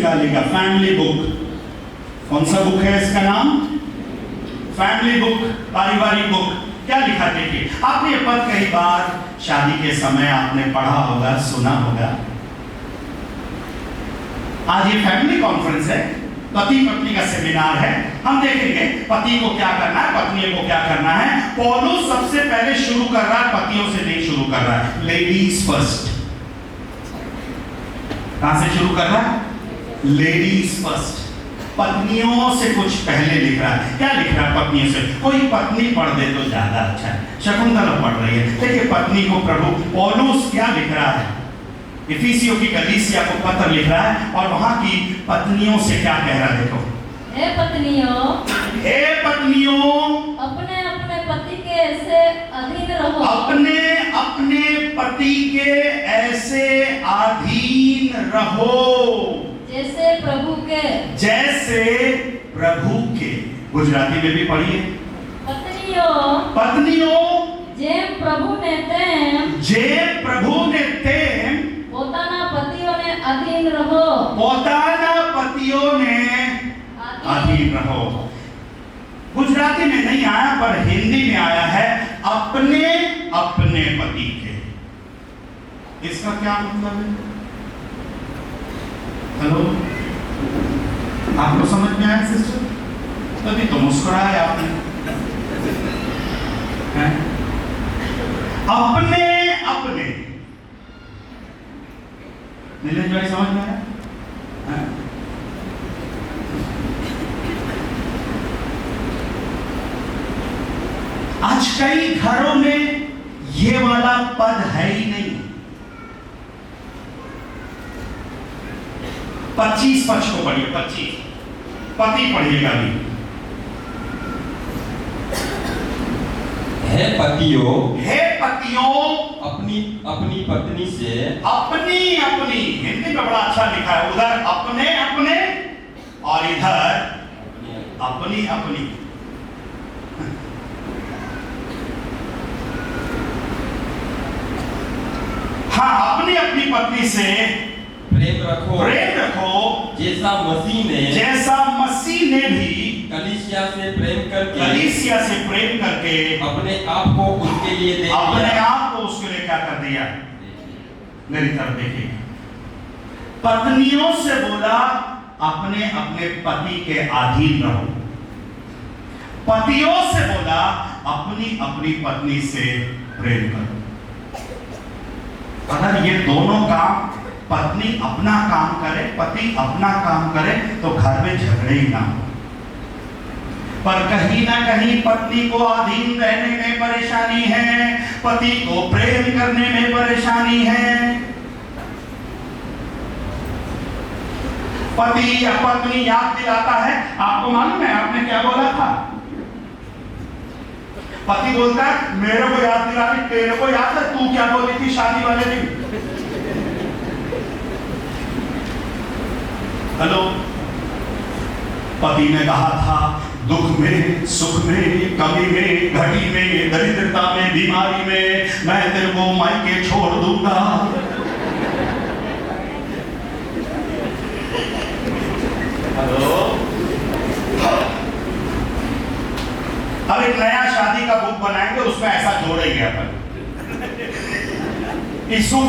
निकालेगा, family book. कौन सा बुक है इसका नाम? फैमिली बुक, पारिवारिक बुक। क्या लिखा देखिए, आपने ये पद कई बार शादी के समय आपने पढ़ा होगा, सुना होगा। आज ये फैमिली कॉन्फ्रेंस है, पति पत्नी का सेमिनार है। हम देखेंगे पति को क्या करना है, पत्नी को क्या करना है। पौलुस सबसे पहले शुरू कर रहा है, पतियों से नहीं शुरू कर रहा है, लेडीज फर्स्ट। कहां से शुरू कर रहा है? Ladies first. पत्नियों से कुछ पहले लिख रहा है। क्या लिख रहा है पत्नियों से? कोई पत्नी पढ़ दे तो ज्यादा अच्छा है। शकुंतला पढ़ रही है, देखिए पत्नी को प्रभु पौलुस क्या लिख रहा है। इफिसियों की कलीसिया को पत्र लिख रहा है और वहां की पत्नियों से क्या कह रहा है, देखो। हे पत्नियों, अपने अपने पति के ऐसे अधीन रहो। अपने अपने पति के ऐसे अधीन रहो जैसे प्रभु के। गुजराती में भी पढ़िए। पत्नियों जेम प्रभु ने तेम પોતાના પતિઓને અધીન રહો। अधीन रहो। गुजराती में नहीं आया पर हिंदी में आया है, अपने अपने पति के। इसका क्या मतलब है? हेलो, आपको समझ में आया सिस्टर? तभी तो मुस्कुराए आपने। अपने अपने नीलेश भाई समझ में आया? आज कई घरों में ये वाला पद है ही नहीं। 25 पक्ष को पढ़िए, 25 पति पढ़िएगा भी। हे पतियों, अपनी अपनी पत्नी से अपनी हिंदी में बड़ा अच्छा लिखा है, उधर अपने अपने और इधर अपनी अपनी। हाँ, अपनी अपनी पत्नी से प्रेम रखो जैसा मसीह ने भी कलीसिया से प्रेम करके अपने आप को उसके लिए क्या कर दिया। मेरी तरफ देखिए, पत्नियों से बोला अपने अपने पति के अधीन रहो। पतियों से बोला अपनी अपनी पत्नी से प्रेम करो। अगर ये दोनों काम, पत्नी अपना काम करे, पति अपना काम करे, तो घर में झगड़े ही ना हो। पर कहीं ना कहीं पत्नी को अधीन रहने में परेशानी है, पति को प्रेम करने में परेशानी है। पति या पत्नी याद दिलाता है, आपको मालूम है आपने क्या बोला था? पति बोलता है मेरे को याद दिला रही, तेरे को याद है तू क्या बोली थी शादी वाले दिन? हेलो, पति ने कहा था दुख में, सुख में, कमी में, घटी में, दरिद्रता में, बीमारी में मैं तेरे को मायके छोड़ दूंगा। हेलो, अब एक नया शादी का बुक बनाएंगे, उसमें ऐसा जोड़ेंगे अपन कि सुख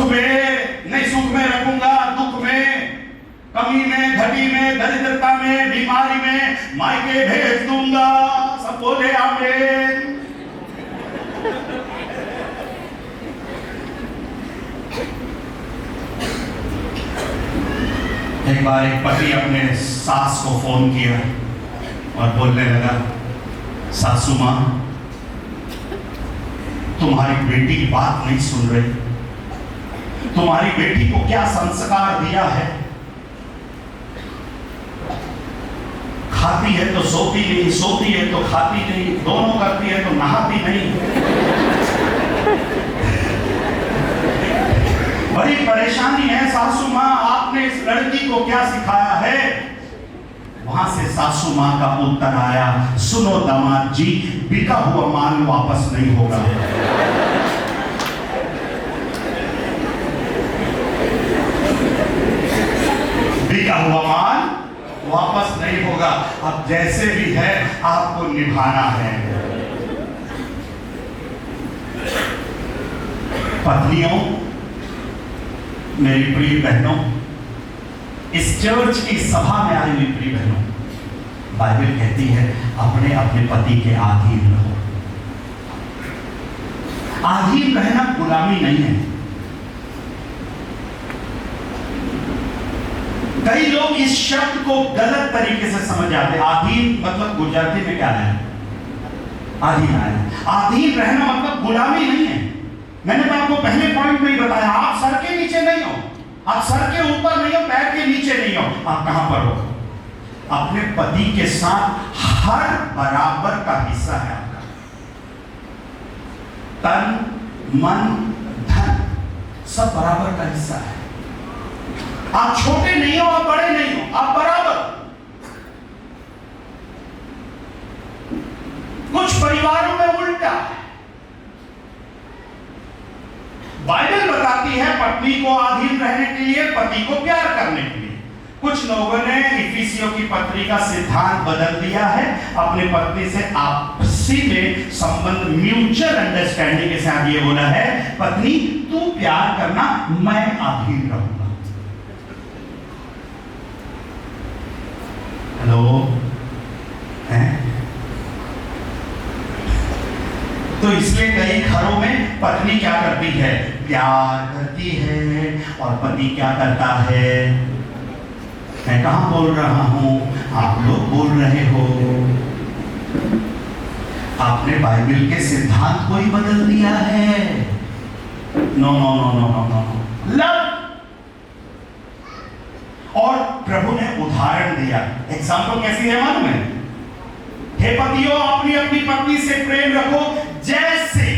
में रखूंगा, दुख में, कमी में, घटी में, दरिद्रता में, बीमारी में मायके भेज दूंगा। सब बोले आमीन। एक बार एक पति अपने सास को फोन किया और बोलने लगा, सासू मां तुम्हारी बेटी की बात नहीं सुन रही, तुम्हारी बेटी को क्या संस्कार दिया है, खाती है तो सोती नहीं, सोती है तो खाती नहीं, दोनों करती है तो नहाती नहीं। बड़ी परेशानी है सासू मां, आपने इस लड़की को क्या सिखाया है? वहां से सासू मां का उत्तर आया, सुनो दामाद जी, बिका हुआ माल वापस नहीं होगा। बिका हुआ मान वापस नहीं होगा। अब जैसे भी है आपको निभाना है। पत्नियों, मेरी प्रिय बहनों, इस चर्च की सभा में आई हुई प्रिय बहनों, बाइबल कहती है अपने अपने पति के अधीन रहो। अधीन रहना गुलामी नहीं है। कई लोग इस शब्द को गलत तरीके से समझ जाते हैं। अधीन मतलब गुजराती में क्या है? अधीन आया। अधीन रहना मतलब गुलामी नहीं है। मैंने तो आपको पहले पॉइंट में ही बताया, आप सर के नीचे नहीं हो, आप सर के ऊपर नहीं हो, पैर के नीचे नहीं हो। आप कहां पर हो? अपने पति के साथ हर बराबर का हिस्सा है आपका। तन, मन, धन सब बराबर का हिस्सा है। आप छोटे नहीं हो, आप बड़े नहीं हो, आप बराबर। कुछ परिवारों में उल्टा है। बाइबल बताती है पत्नी को अधीन रहने के लिए, पति को प्यार करने के लिए। कुछ लोगों ने इफिसियों की पत्री का सिद्धांत बदल दिया है। अपने पत्नी से आपसी में संबंध, म्यूचुअल अंडरस्टैंडिंग के साथ ये बोला है, पत्नी तू प्यार करना, मैं अधीन रहूंगा। हेलो हैं? तो इसलिए कई घरों में पत्नी क्या करती है? प्यार करती है और पति क्या करता है? मैं कहां बोल रहा हूं? आप लोग बोल रहे हो। आपने बाइबल के सिद्धांत को ही बदल दिया है। No no no no no no, love. और प्रभु ने उदाहरण दिया। एग्जाम्पल कैसी है मालूम है? हे पतियों, अपनी अपनी पत्नी से प्रेम रखो जैसे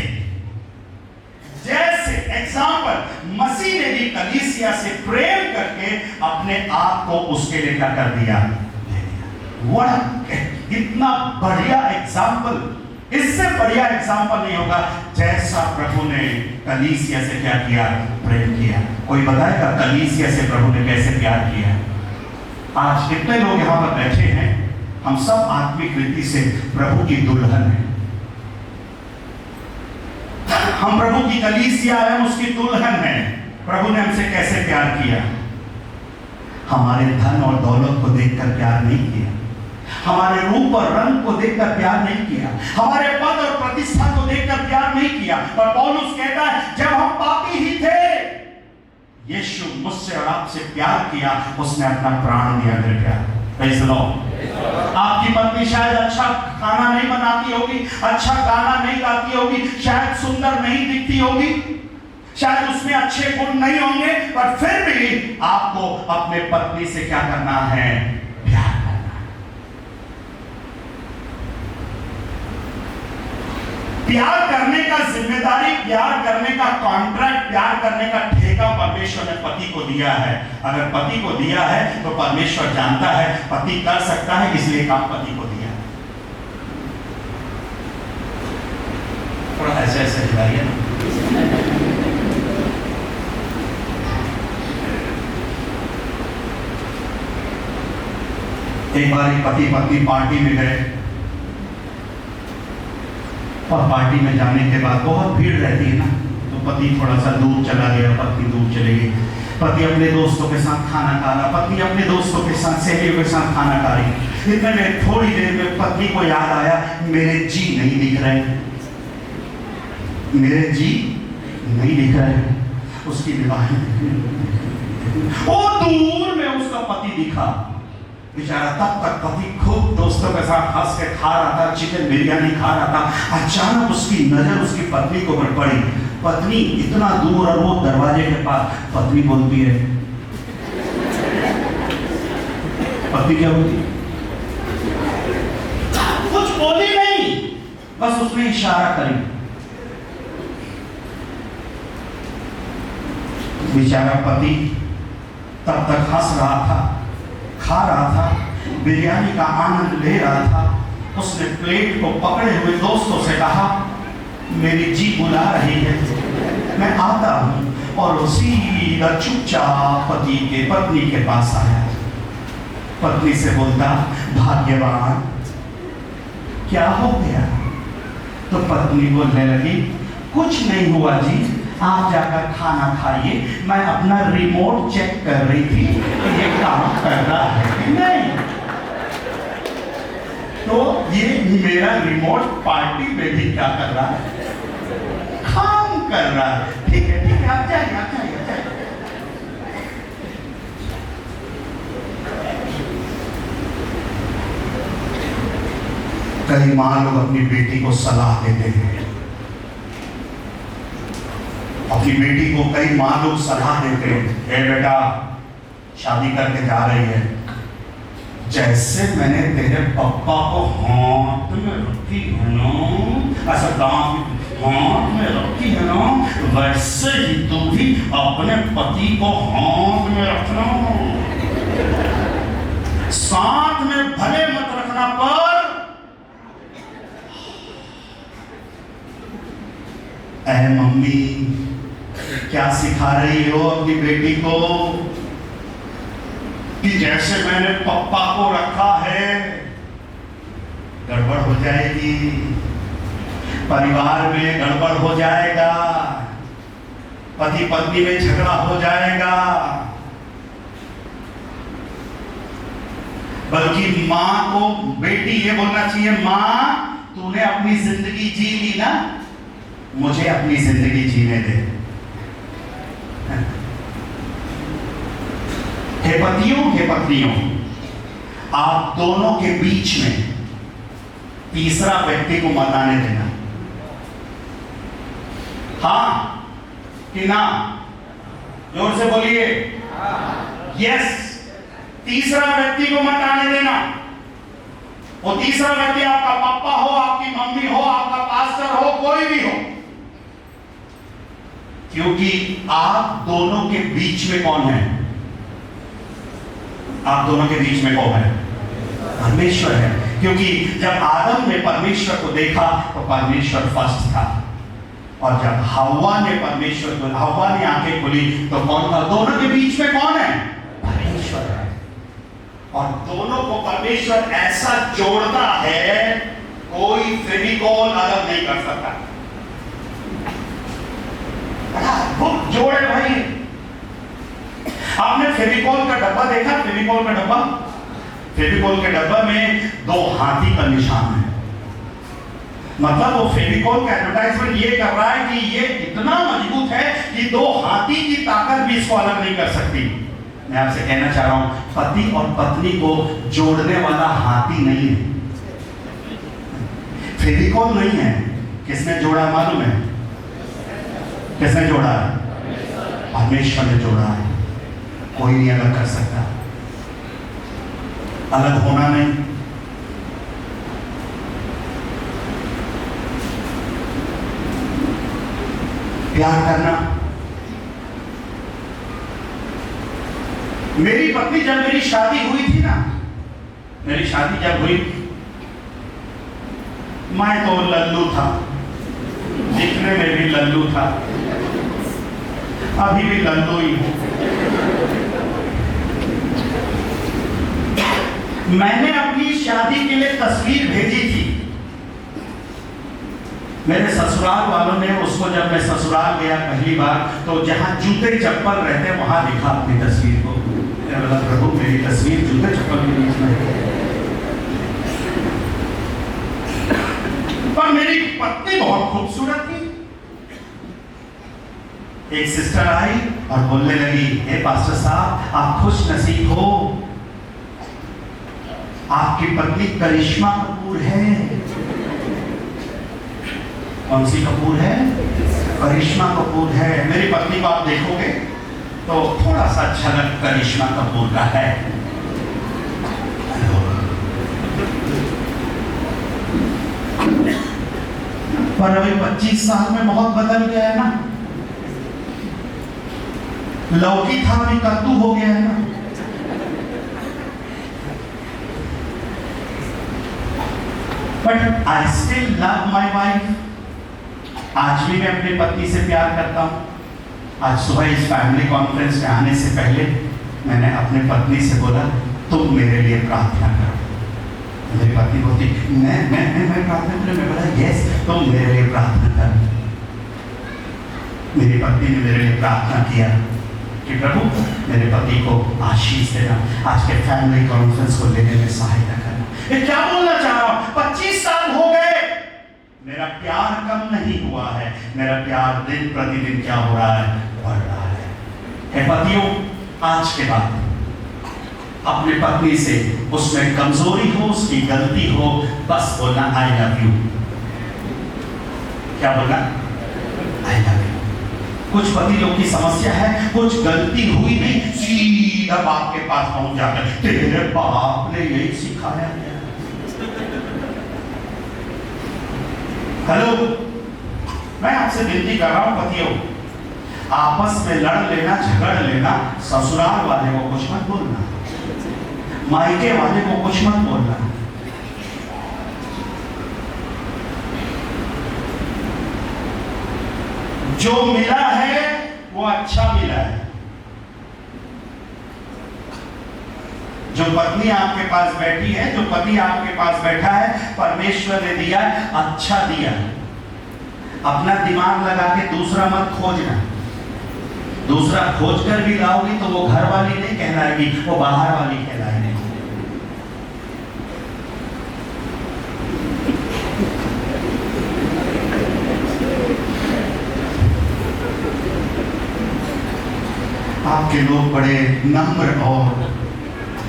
एग्जाम्पल मसीह ने भी कलीसिया से प्रेम करके अपने आप को उसके लिए क्या कर दिया? इतना बढ़िया एग्जाम्पल, इससे बढ़िया एग्जाम्पल नहीं होगा। जैसा प्रभु ने कलीसिया से क्या किया? प्रेम किया। कोई बताएगा कलीसिया से प्रभु ने कैसे प्यार किया? आज कितने लोग यहां पर बैठे हैं, हम सब आत्मिक रीति से प्रभु की दुल्हन हैं। हम प्रभु की कलीसिया है, उसकी दुल्हन है। प्रभु ने हमसे कैसे प्यार किया? हमारे धन और दौलत को देखकर प्यार नहीं किया, हमारे रूप और रंग को देखकर प्यार नहीं किया, हमारे पद और प्रतिष्ठा को देखकर प्यार नहीं किया। पर पौलुस कहता है जब हम पापी ही थे, यीशु मुझसे और आपसे प्यार किया, उसने अपना प्राण दिया मेरे प्यार। Praise the Lord. आपकी पत्नी शायद अच्छा खाना नहीं बनाती होगी, अच्छा गाना नहीं गाती होगी, शायद सुंदर नहीं दिखती होगी, शायद उसमें अच्छे गुण नहीं होंगे, पर फिर भी आपको अपने पत्नी से क्या करना है? प्यार करना है। प्यार करने का जिम्मेदारी, प्यार करने का कॉन्ट्रैक्ट, प्यार करने का ठेका परमेश्वर ने पति को दिया है। अगर पति को दिया है तो परमेश्वर जानता है पति कर सकता है, इसलिए काम पति को दिया। थोड़ा ऐसे ऐसे हिलाइए ना। एक बार एक पति पत्नी पार्टी में गए और पार्टी में जाने के बाद बहुत भीड़ रहती है ना, तो पति थोड़ा सा दूर चला गया, पत्नी दूर चली गई। पति अपने दोस्तों के साथ खाना खा रहा, पत्नी अपने दोस्तों के साथ, सहेलियों के साथ खाना खा रही। इतने में थोड़ी देर में पत्नी को याद आया, मेरे जी नहीं दिख रहे, मेरे जी नहीं दिख रहे। उसकी विवाह वो दूर में उसका पति दिखा। बेचारा तब तक पति खूब दोस्तों के साथ हंस के खा रहा था, चिकन बिरयानी खा रहा था। अचानक उसकी नजर उसकी पत्नी को पर पड़ी। पत्नी इतना दूर और वो दरवाजे के पास। पत्नी बोलती है, पत्नी क्या बोलती? कुछ बोली नहीं, बस उसने इशारा करी। बेचारा पति तब तक हंस रहा था, खा रहा था, बिरयानी का आनंद ले रहा था। उसने प्लेट को पकड़े हुए दोस्तों से कहा, मेरी जी बुला रही है, मैं आता हूं। और वो सीधा चुपचाप पति के पत्नी के पास आया। पत्नी से बोलता, भाग्यवान क्या हो गया? तो पत्नी बोलने लगी, कुछ नहीं हुआ जी, आप जाकर खाना खाइए, मैं अपना रिमोट चेक कर रही थी ये काम कर रहा है कि नहीं। तो ये मेरा रिमोट पार्टी में भी क्या कर रहा है? काम कर रहा है। ठीक है आप जाइए, आप जाइए, आप जाइए। कई माँ लोग अपनी बेटी को सलाह देते हैं, अपनी बेटी को कई माँ लोग सलाह देते हैं, ए बेटा शादी करके जा रही है, जैसे मैंने तेरे पापा को हाथ में रखी है ना, ऐसा दांत हाथ में रखी है ना, वैसे ही तू भी अपने पति को हाथ में रखना, साथ में भले मत रखना पर ऐ मम्मी क्या सिखा रही हो अपनी बेटी को कि जैसे मैंने पप्पा को रखा है, गड़बड़ हो जाएगी, परिवार में गड़बड़ हो जाएगा, पति पत्नी में झगड़ा हो जाएगा। बल्कि माँ को बेटी ये बोलना चाहिए, माँ तूने अपनी जिंदगी जी ली ना, मुझे अपनी जिंदगी जीने दे। हे पतियों, हे पत्नियों, आप दोनों के बीच में तीसरा व्यक्ति को मत आने देना। हाँ कि ना? जोर से बोलिए यस। तीसरा व्यक्ति को मत आने देना। वो तीसरा व्यक्ति आपका पापा हो, आपकी मम्मी हो, आपका पास्टर हो, कोई भी हो, क्योंकि आप दोनों के बीच में कौन है? आप दोनों के बीच में कौन है? परमेश्वर है। क्योंकि जब आदम ने परमेश्वर को देखा तो परमेश्वर फर्स्ट था, और जब हव्वा ने आंखें खुली तो कौन था? दोनों के बीच में कौन है? परमेश्वर है। और दोनों को परमेश्वर ऐसा जोड़ता है, कोई फेविकॉल अलग नहीं कर सकता। अद्भुत जोड़ है भाई। आपने फेविकॉल का डब्बा देखा? फेविकॉल का डब्बा, फेविकॉल के डब्बा में दो हाथी का निशान है। मतलब वो फेविकॉल का एडवर्टाइजमेंट ये कर रहा है कि ये इतना मजबूत है कि दो हाथी की ताकत भी इसको अलग नहीं कर सकती। मैं आपसे कहना चाह रहा हूं, पति और पत्नी को जोड़ने वाला हाथी नहीं है, फेविकॉल नहीं है। किसने जोड़ा मालूम है? किसने जोड़ा है? परमेश्वर ने जोड़ा है। कोई नहीं अलग कर सकता, अलग होना नहीं। प्यार करना। मेरी पत्नी जब मेरी शादी हुई थी ना, मेरी शादी जब हुई, मैं तो लल्लू था, दिखने में भी लल्लू था, अभी भी लल्लू ही हूं। मैंने अपनी शादी के लिए तस्वीर भेजी थी। मेरे ससुराल वालों ने उसको, जब मैं ससुराल गया पहली बार, तो जहां जूते चप्पल रहते वहां दिखा अपनी तस्वीर को। प्रभु मेरी तस्वीर जूते चप्पल के बीच में। पर मेरी पत्नी बहुत खूबसूरत थी। एक सिस्टर आई और बोलने लगी, हे पास्टर साहब आप खुश नसीब हो, आपकी पत्नी करिश्मा कपूर है। कौन सी कपूर है? करिश्मा कपूर है। मेरी पत्नी को आप देखोगे तो थोड़ा सा झलक करिश्मा कपूर का है। पर अभी 25 साल में बहुत बदल गया है ना। लौकी था अभी कद्दू हो गया है ना। But I still love my wife. आज भी मैं अपनी पत्नी से प्यार करता हूं। आज सुबह इस फैमिली कॉन्फ्रेंस में आने से पहले मैंने अपने पत्नी से बोला, तुम मेरे लिए प्रार्थना करो। मेरी पत्नी बोलती मैं प्रार्थना करूं? मैं बोला यस, तुम मेरे लिए प्रार्थना करो। मेरी पत्नी ने मेरे लिए प्रार्थना किया कि प्रभु मेरे पति को आशीष देना, आज के फैमिली कॉन्फ्रेंस को लेने में सहायता करना। ये क्या बोलना चाह रहा हूं? 25 साल हो गए, मेरा प्यार कम नहीं हुआ है, मेरा प्यार दिन प्रतिदिन क्या हो रहा है? बढ़ रहा है। हे पतियों, आज के बाद अपनी पत्नी से उसमें कमजोरी हो, उसकी गलती हो, बस बोलना आई लव यू। क्या बोलना? I love you. कुछ पति लोग की समस्या है, कुछ गलती हुई नहीं, सीधा बाप के पास पहुंच जाकर तेरे बाप ने यही सिखाया है। हेलो, मैं आपसे विनती कर रहा हूं पतियों, आपस में लड़ लेना, झगड़ लेना, ससुराल वाले को कुछ मत बोलना, मायके वाले को कुछ मत बोलना। जो मिला है वो अच्छा मिला है। जो पत्नी आपके पास बैठी है, जो पति आपके पास बैठा है, परमेश्वर ने दिया, अच्छा दिया। अपना दिमाग लगा के दूसरा मत खोजना। दूसरा खोज कर भी लाओगी तो वो घर वाली नहीं कहलाएगी, वो बाहर वाली कहलाएगी। आपके लोग बड़े नम्र और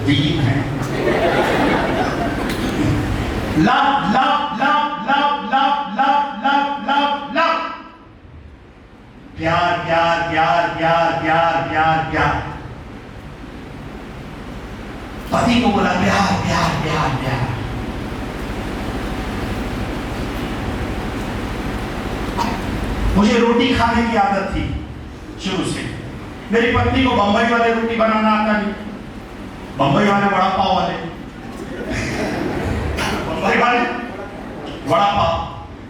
दीन हैं। Love love love love love love love love love, प्यार प्यार प्यार प्यार प्यार प्यार प्यार। पति को बोला प्यार प्यार प्यार प्यार। मुझे रोटी खाने की आदत थी शुरू से। मेरी पत्नी को बंबई वाले रोटी बनाना आता नहीं, बंबई वाले वड़ा पाव वाले, बंबई वाले वड़ा पाव,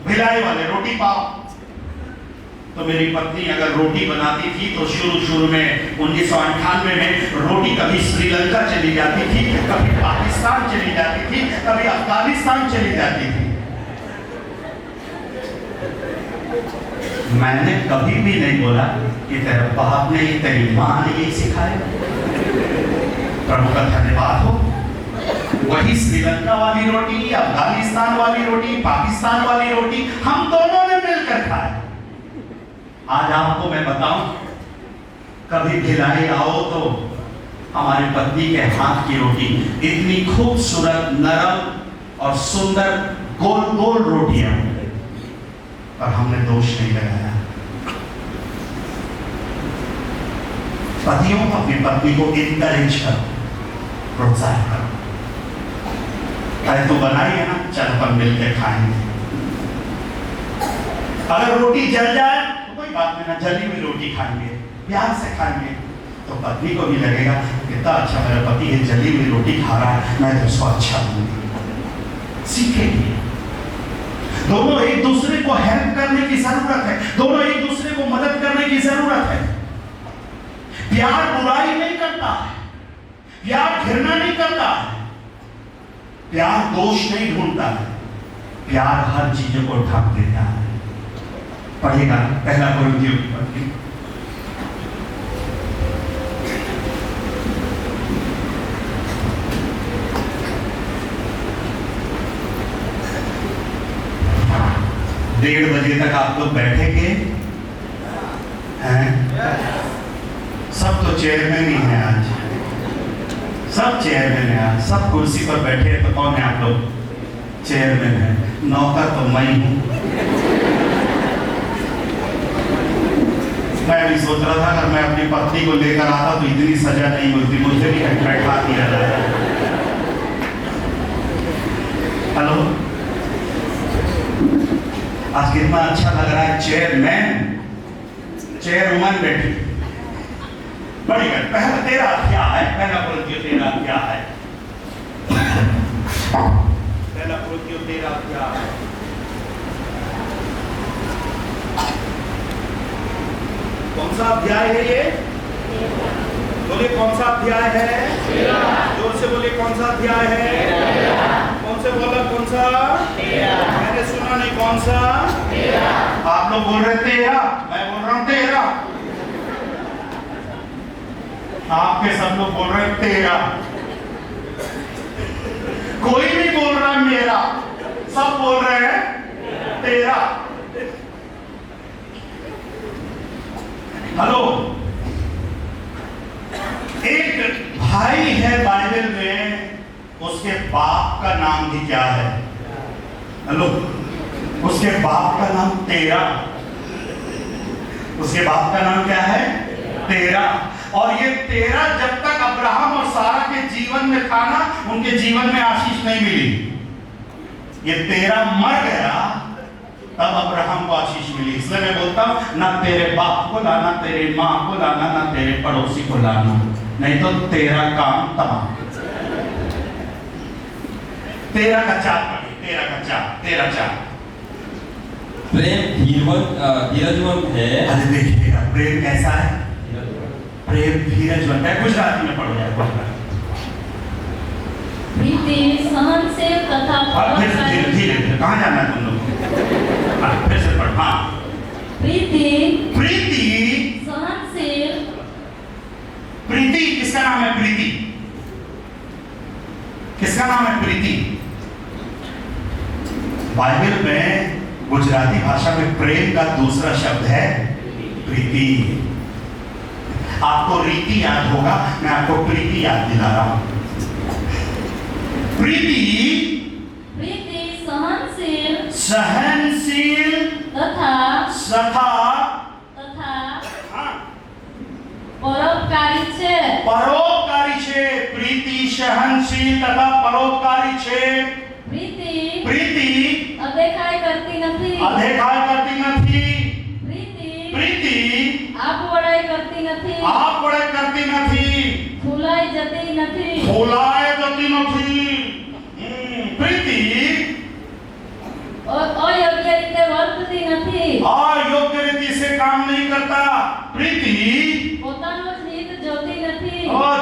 भिलाई वाले रोटी पाव। तो मेरी पत्नी अगर रोटी बनाती थी तो शुरू में 1998 में रोटी कभी श्रीलंका चली जाती थी, कभी पाकिस्तान चली जाती थी, कभी अफगानिस्तान चली जाती थी। मैंने कभी भी नहीं बोला कि तेरे बाप ने, तेरी माँ ने ये सिखाया। प्रभु का धन्यवाद हो। वही श्रीलंका वाली रोटी, अफगानिस्तान वाली रोटी, पाकिस्तान वाली रोटी हम दोनों ने मिलकर खाए। आज आपको मैं बताऊं, कभी भिलाई आओ तो हमारी पत्नी के हाथ की रोटी इतनी खूबसूरत, नरम और सुंदर गोल गोल रोटियां, पर हमने दोष नहीं लगाया। पतियों, अपनी पत्नी को इनकरेज करो, प्रोत्साहित करो। अरे तो बनाई है ना, चल अपन मिलकर खाएंगे। अगर रोटी जल जाए तो कोई बात नहीं ना, जली हुई रोटी खाएंगे, प्यार से खाएंगे, तो पत्नी को भी लगेगा कितना अच्छा मेरा पति है, जली हुई रोटी खा रहा है, मैं तो उसको अच्छा दूंगी। सीखेंगे। दोनों एक दूसरे को हेल्प करने की जरूरत है, दोनों एक दूसरे को मदद करने की जरूरत है। प्यार बुराई नहीं करता है, प्यार घृणा नहीं करता है, प्यार दोष नहीं ढूंढता है, प्यार हर चीजों को ढक देता है। पढ़ेगा पहला कुरिन्थियों की पत्री, डेढ़ बजे तक आप लोग बैठेंगे हैं? सब तो चेयरमैन ही है आज, सब चेयरमैन है आज, सब कुर्सी पर बैठे हैं। तो कौन है आप लोग? चेयरमैन है, नौकर तो मैं हूं। मैं भी सोच रहा था अगर मैं अपनी पत्नी को लेकर आता तो इतनी सजा नहीं मिलती, मुझे भी बैठा दिया जाए। हेलो, आज कितना अच्छा लग रहा है, चेयरमैन चेयरवुमन बैठी। बड़ी गल। पहला तेरा क्या है? पहला कुरिन्थियों तेरा क्या है? पहला कुरिन्थियों तेरा क्या है? कौन सा अध्याय है ये? बोलिए कौन सा अध्याय है? जोर से बोलिए कौन सा अध्याय है? कौन से बोला कौन सा? मैंने सुना नहीं कौन सा? आप लोग बोल रहे 13, मैं बोल रहा हूँ 13। आपके सब लोग बोल रहे 13, कोई नहीं बोल रहा मेरा, सब बोल रहे हैं 13। हेलो, एक भाई है बाइबल में, उसके बाप का नाम भी क्या है? हेलो, उसके बाप का नाम 13, उसके बाप का नाम क्या है? 13। और ये 13 जब तक अब्राहम और सारा के जीवन में था ना, उनके जीवन में आशीष नहीं मिली। ये 13 मर गया तब अब्राहम को आशीष मिली। इसलिए मैं बोलता हूं, ना तेरे बाप को लाना, तेरे माँ को लाना, ना तेरे पड़ोसी को लाना, नहीं तो तेरा काम तमाम। 13 का 4 पढ़िए, 13 का 4। प्रेम धीरजवंत है। अरे देखिएगा प्रेम कैसा है? प्रेम धीरजवंत है। गुजराती में पढ़ो यार, गुजराती। प्रीति सहनशील तथा धीरे धीरे कहाँ जाना है तुम लोग? फिर से पढ़। हाँ, प्रीति सहनशील। प्रीति किसका नाम है? प्रीति किसका नाम है? प्रीति। बाइबल में गुजराती भाषा में प्रेम का दूसरा शब्द है प्रीति। आपको रीति याद होगा, मैं आपको प्रीति याद दिला रहा हूं। प्रीति सहनशील तथा परोपकारी छे। परोपकारी छे। प्रीति सहनशील तथा परोपकारी छे। प्रीति अदेखाई करती નથી। प्रीति आप बड़ाई करती નથી। फूलाई जती નથી। प्रीति अयोग्य रीते वर्तती નથી। अयोग्य रीति से काम नहीं करता। प्रीति પોતાનું જ હિત જોતી નથી।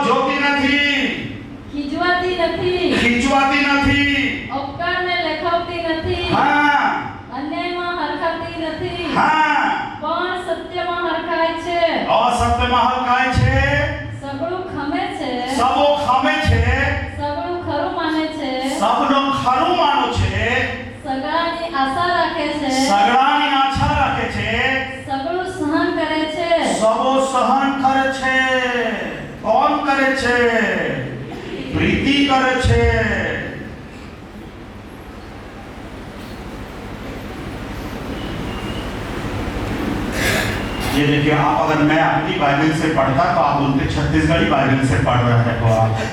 જોતી નથી। ખીજવાતી નથી। ઉપકારને લેખાવતી નથી। हाँ, અન્યાયમાં હરખાતી નથી। हाँ, પણ સત્યમાં હરખાય છે। असत्यમાં હરખાય છે। સગળું ખમે છે। सबो खामे छे। સગળું ખરું માને છે। सबनो खरू मानो छे। સગળાની આશા રાખે છે। सगळानी आशा राखे छे। સગળું સહન કરે છે। सबो सहन करे छे। कौन करे छे? प्रीति करे छे। ये देखिए, आप अगर मैं अपनी बाइबल से पढ़ता तो आप बोलते छत्तीसगढ़ी बाइबल से पढ़ रहे हैं। तो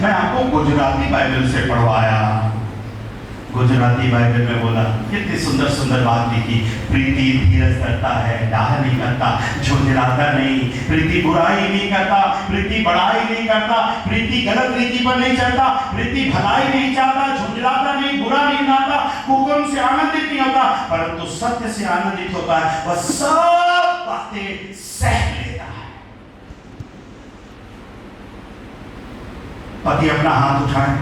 मैं आपको गुजराती बाइबल से पढ़वाया। गुजराती बाइबल में बोला, कितनी सुंदर सुंदर बात लिखी। प्रीति धीरज करता है, डाह नहीं करता, झुंझलाता नहीं। प्रीति बुराई नहीं करता, प्रीति बड़ाई नहीं करता, प्रीति गलत रीति पर नहीं चलता, प्रीति भलाई नहीं चाहता, झुंझलाता नहीं, बुरा नहीं मानता, हुक्म से आनंदित नहीं होता, परंतु सत्य से आनंदित होता है। वह सब बातें सह लेता है। पति अपना हाथ उठाए,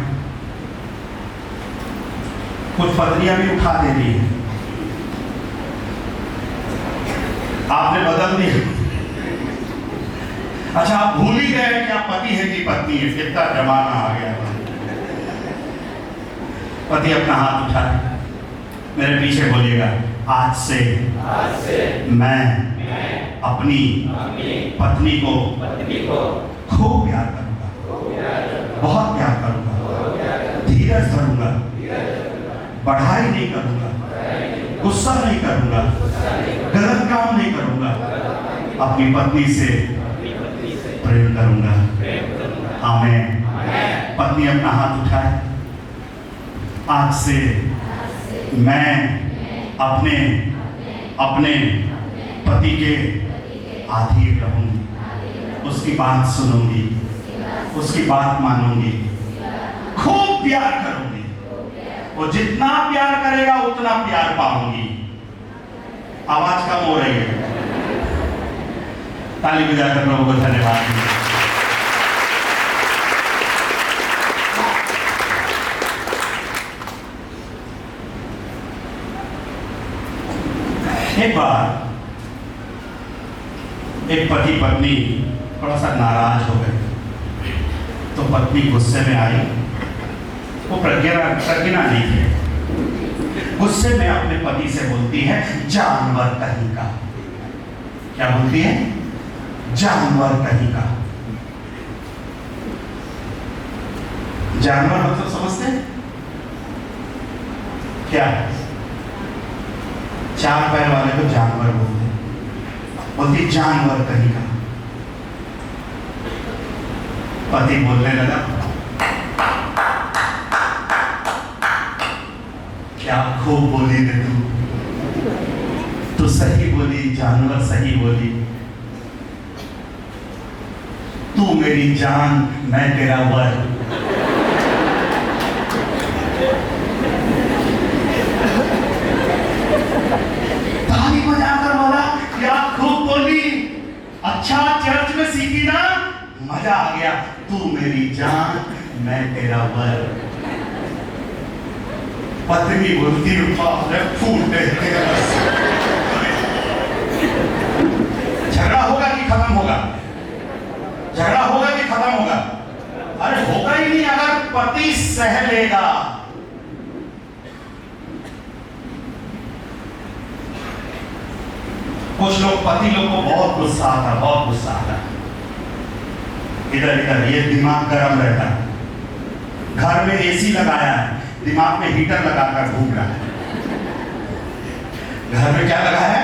कुछ पत्नियां भी उठा दे रही है। आपने बदल दिया। अच्छा, आप भूल ही गए कि आप पति है कि पत्नी है। कितना जमाना आ गया। पति अपना हाथ उठाए, मेरे पीछे बोलिएगा, आज से मैं अपनी पत्नी को खूब प्यार करूंगा, बहुत प्यार करूंगा, धीरज धरूंगा, बढ़ाई नहीं करूंगा, गुस्सा नहीं करूंगा, गलत काम नहीं करूंगा, अपनी पत्नी से प्रेम करूंगा। आमीन। पत्नी अपना हाथ उठाए, आज से मैं अपने पति के अधीन रहूंगी, उसकी बात सुनूंगी, उसकी बात मानूंगी, खूब प्यार करूंगी। वो जितना प्यार करेगा उतना प्यार पाऊंगी। आवाज कम हो रही है। ताली बजाकर प्रभु को धन्यवाद। एक बार एक पति पत्नी थोड़ा सा नाराज हो गए, तो पत्नी गुस्से में आई। वो प्रज्ञा नहीं थे। गुस्से में अपने पति से बोलती है, जानवर कहीं का। क्या बोलती है? जानवर कहीं का। जानवर मतलब समझते हैं क्या? चार पैर वाले को जानवर बोलते हैं। बोलती जानवर कहीं का। पति बोलने लगा, क्या खूब बोली रे तू सही बोली, जानवर सही बोली। तू मेरी जान, मैं तेरा वर। ताली बजाकर बोला, क्या खूब बोली, अच्छा चर्च में सीखी ना, मजा आ गया। तू मेरी जान, मैं तेरा वर। पत्नी बोलती, फूटे झगड़ा होगा कि खत्म होगा? झगड़ा होगा कि खत्म होगा? अरे होगा ही नहीं अगर पति सह लेगा। कुछ लोग, पति लोग को बहुत गुस्सा आता, बहुत गुस्सा आता। इधर इधर ये दिमाग गर्म रहता है। घर में एसी लगाया है, दिमाग में हीटर लगाकर घूम रहा है। घर में क्या लगाया है?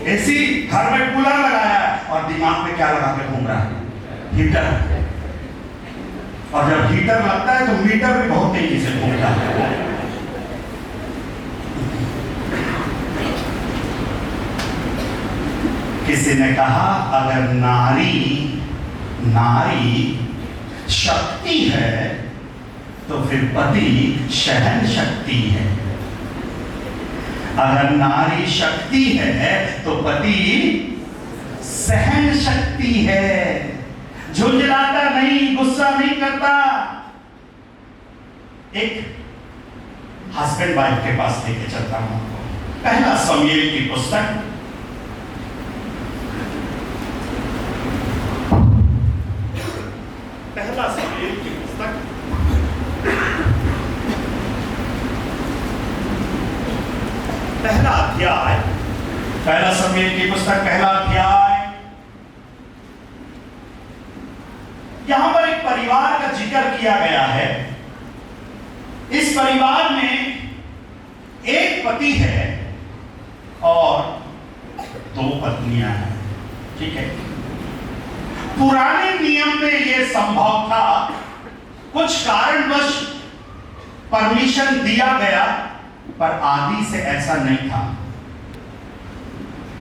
एसी। घर में कूलर लगाया है और दिमाग में क्या लगा के घूम रहा है? हीटर। और जब हीटर लगता है तो मीटर भी बहुत तेजी से घूमता है। किसी ने कहा, अगर नारी शक्ति है तो फिर पति सहन शक्ति है। अगर नारी शक्ति है तो पति सहन शक्ति है। झुंझलाता नहीं, गुस्सा नहीं करता। एक हस्बैंड वाइफ के पास लेके चलता हूं आपको। पहला शमूएल की पुस्तक, पहला शमूएल की पुस्तक पहला अध्याय, पहला शमूएल की पुस्तक पहला अध्याय। यहां पर एक परिवार का जिक्र किया गया है। इस परिवार में एक पति है और दो पत्नियां हैं। ठीक है। पुराने नियम में यह संभव था, कुछ कारणवश परमिशन दिया गया, पर आदि से ऐसा नहीं था।